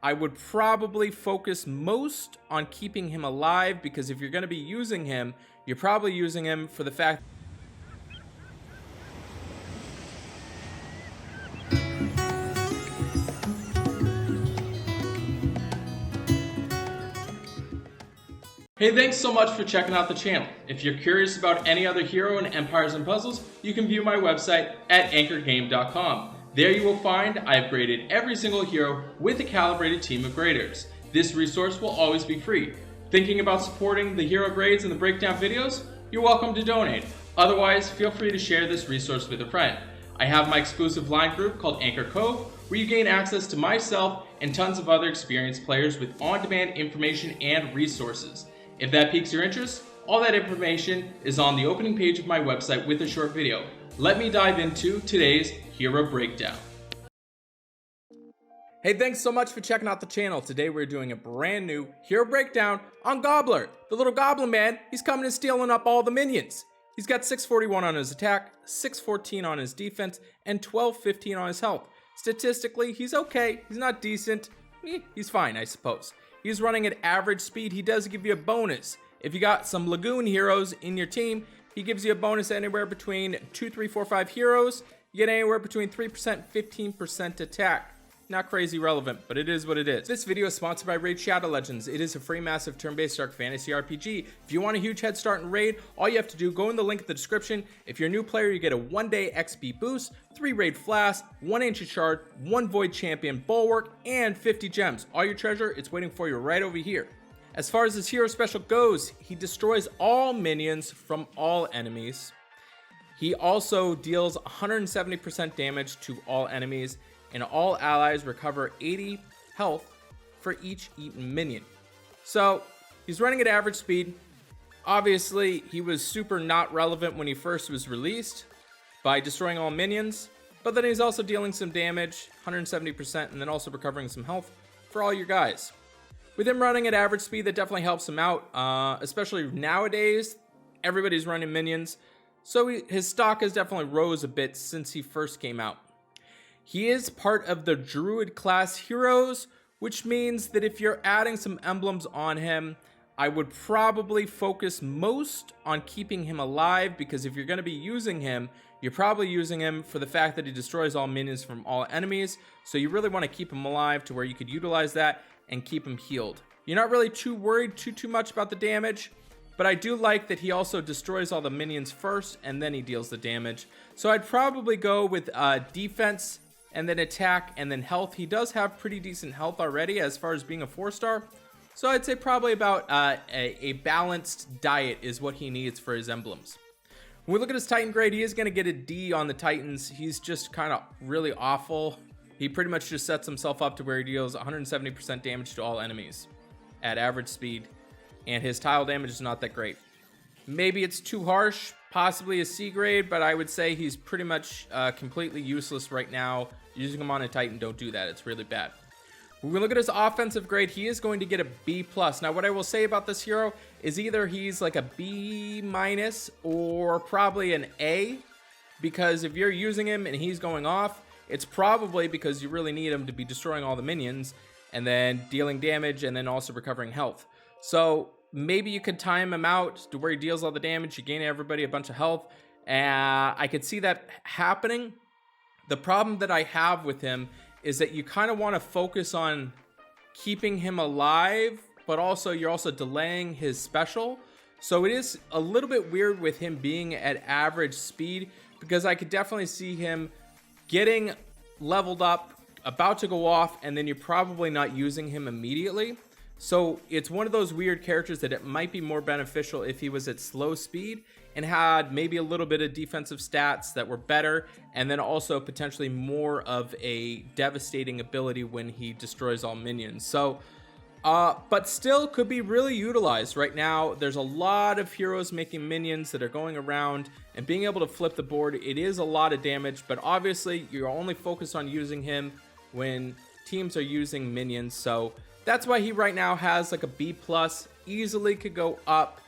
I would probably focus most on keeping him alive, because if you're going to be using him, you're probably using him for the fact Hey, thanks so much for checking out the channel. If you're curious about any other hero in Empires and Puzzles, you can view my website at anchorgame.com. There you will find I've graded every single hero with a calibrated team of graders. This resource will always be free. Thinking about supporting the hero grades and the breakdown videos? You're welcome to donate. Otherwise, feel free to share this resource with a friend. I have my exclusive line group called Anchor Cove, where you gain access to myself and tons of other experienced players with on-demand information and resources. If that piques your interest, all that information is on the opening page of my website with a short video. Let me dive into today's hero breakdown. Hey, thanks so much for checking out the channel. Today we're doing a brand new hero breakdown on Gobbler. The little goblin man, he's coming and stealing up all the minions. He's got 641 on his attack, 614 on his defense, and 1215 on his health. Statistically, he's okay. He's not decent. He's fine, I suppose. He's running at average speed. He does give you a bonus. If you got some Lagoon heroes in your team, he gives you a bonus anywhere between 2, 3, 4, 5 heroes. You get anywhere between 3%, 15% attack. Not crazy relevant, but it is what it is. This video is sponsored by Raid Shadow Legends. It is a free, massive, turn-based dark fantasy RPG. If you want a huge head start in Raid, all you have to do, go in the link in the description. If you're a new player, you get a 1-day XP boost, 3 Raid Flasks, 1 Ancient Shard, 1 Void Champion Bulwark, and 50 gems. All your treasure, it's waiting for you right over here. As far as his hero special goes, he destroys all minions from all enemies. He also deals 170% damage to all enemies, and all allies recover 80 health for each eaten minion. So he's running at average speed. Obviously, he was super not relevant when he first was released by destroying all minions, but then he's also dealing some damage, 170%, and then also recovering some health for all your guys. With him running at average speed, that definitely helps him out, especially nowadays. Everybody's running minions, so his stock has definitely rose a bit since he first came out. He is part of the Druid class heroes, which means that if you're adding some emblems on him, I would probably focus most on keeping him alive, because if you're going to be using him, you're probably using him for the fact that he destroys all minions from all enemies. So you really want to keep him alive to where you could utilize that and keep him healed. You're not really too worried too much about the damage, but I do like that he also destroys all the minions first and then he deals the damage. So I'd probably go with defense, and then attack, and then health. He does have pretty decent health already as far as being a 4-star. So I'd say probably about a balanced diet is what he needs for his emblems. When we look at his Titan grade, he is going to get a D on the Titans. He's just kind of really awful. He pretty much just sets himself up to where he deals 170% damage to all enemies at average speed. And his tile damage is not that great. Maybe it's too harsh, possibly a C grade, but I would say he's pretty much completely useless right now. Using him on a Titan, don't do that. It's really bad. When we look at his offensive grade, he is going to get a B+. Now, what I will say about this hero is either he's like a B- or probably an A, because if you're using him and he's going off, it's probably because you really need him to be destroying all the minions and then dealing damage and then also recovering health. So maybe you could time him out to where he deals all the damage, you gain everybody a bunch of health. I could see that happening. The problem that I have with him is that you kind of want to focus on keeping him alive, but also you're also delaying his special. So it is a little bit weird with him being at average speed, because I could definitely see him getting leveled up, about to go off, and then you're probably not using him immediately. So it's one of those weird characters that it might be more beneficial if he was at slow speed and had maybe a little bit of defensive stats that were better, and then also potentially more of a devastating ability when he destroys all minions. So, but still could be really utilized right now. There's a lot of heroes making minions that are going around and being able to flip the board. It is a lot of damage, but obviously you're only focused on using him when teams are using minions. So that's why he right now has like a B+, easily could go up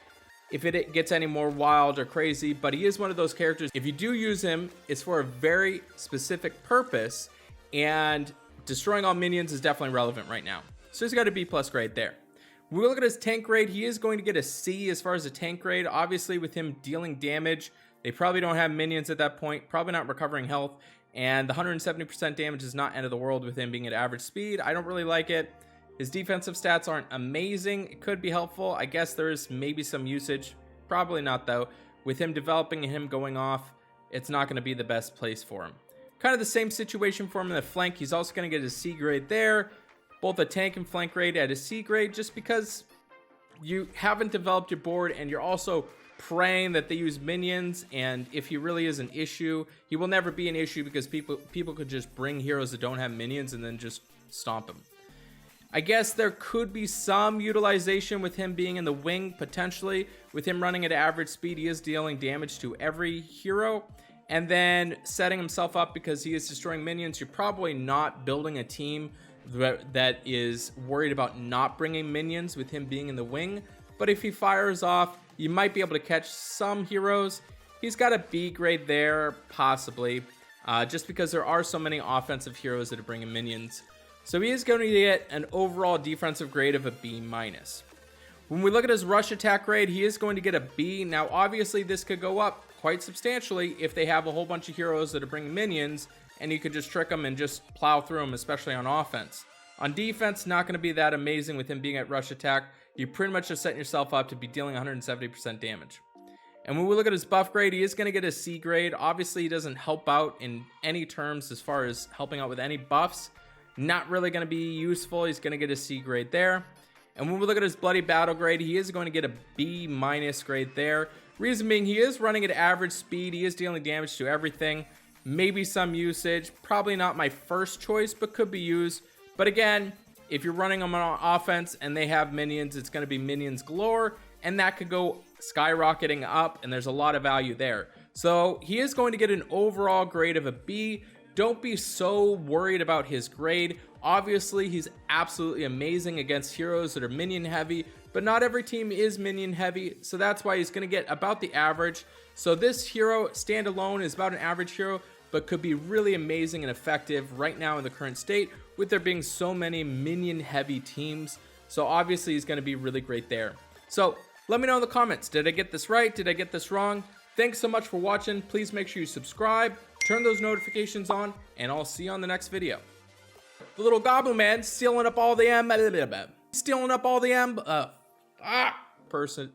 if it gets any more wild or crazy, but he is one of those characters, if you do use him, it's for a very specific purpose, and destroying all minions is definitely relevant right now. So he's got a B+ grade there. When we look at his tank grade, he is going to get a C as far as the tank grade. Obviously, with him dealing damage, they probably don't have minions at that point, probably not recovering health, and the 170% damage is not end of the world with him being at average speed. I don't really like it. His defensive stats aren't amazing. It could be helpful. I guess there's maybe some usage. Probably not, though. With him developing and him going off, it's not going to be the best place for him. Kind of the same situation for him in the flank. He's also going to get a C grade there. Both a tank and flank grade at a C grade, just because you haven't developed your board and you're also praying that they use minions, and if he really is an issue, he will never be an issue because people could just bring heroes that don't have minions and then just stomp him. I guess there could be some utilization with him being in the wing, potentially. With him running at average speed, he is dealing damage to every hero, and then setting himself up because he is destroying minions. You're probably not building a team that is worried about not bringing minions with him being in the wing, but if he fires off, you might be able to catch some heroes. He's got a B grade there, possibly, just because there are so many offensive heroes that are bringing minions. So he is going to get an overall defensive grade of a B-. When we look at his rush attack grade, he is going to get a B. Now, obviously, this could go up quite substantially if they have a whole bunch of heroes that are bringing minions, and you could just trick them and just plow through them, especially on offense. On defense, not going to be that amazing with him being at rush attack. You pretty much just setting yourself up to be dealing 170% damage. And when we look at his buff grade, he is going to get a C grade. Obviously, he doesn't help out in any terms as far as helping out with any buffs. Not really going to be useful. He's going to get a C grade there. And when we look at his bloody battle grade, he is going to get a B- grade there. Reason being, he is running at average speed. He is dealing damage to everything. Maybe some usage. Probably not my first choice, but could be used. But again, if you're running them on offense and they have minions, it's going to be minions galore, and that could go skyrocketing up, and there's a lot of value there. So he is going to get an overall grade of a B. Don't be so worried about his grade. Obviously, he's absolutely amazing against heroes that are minion heavy, but not every team is minion heavy, so that's why he's going to get about the average. So this hero standalone is about an average hero, but could be really amazing and effective right now in the current state with there being so many minion heavy teams. So obviously he's going to be really great there. So let me know in the comments, did I get this right? Did I get this wrong? Thanks so much for watching. Please make sure you subscribe, turn those notifications on, and I'll see you on the next video. The little goblin man stealing up all the person,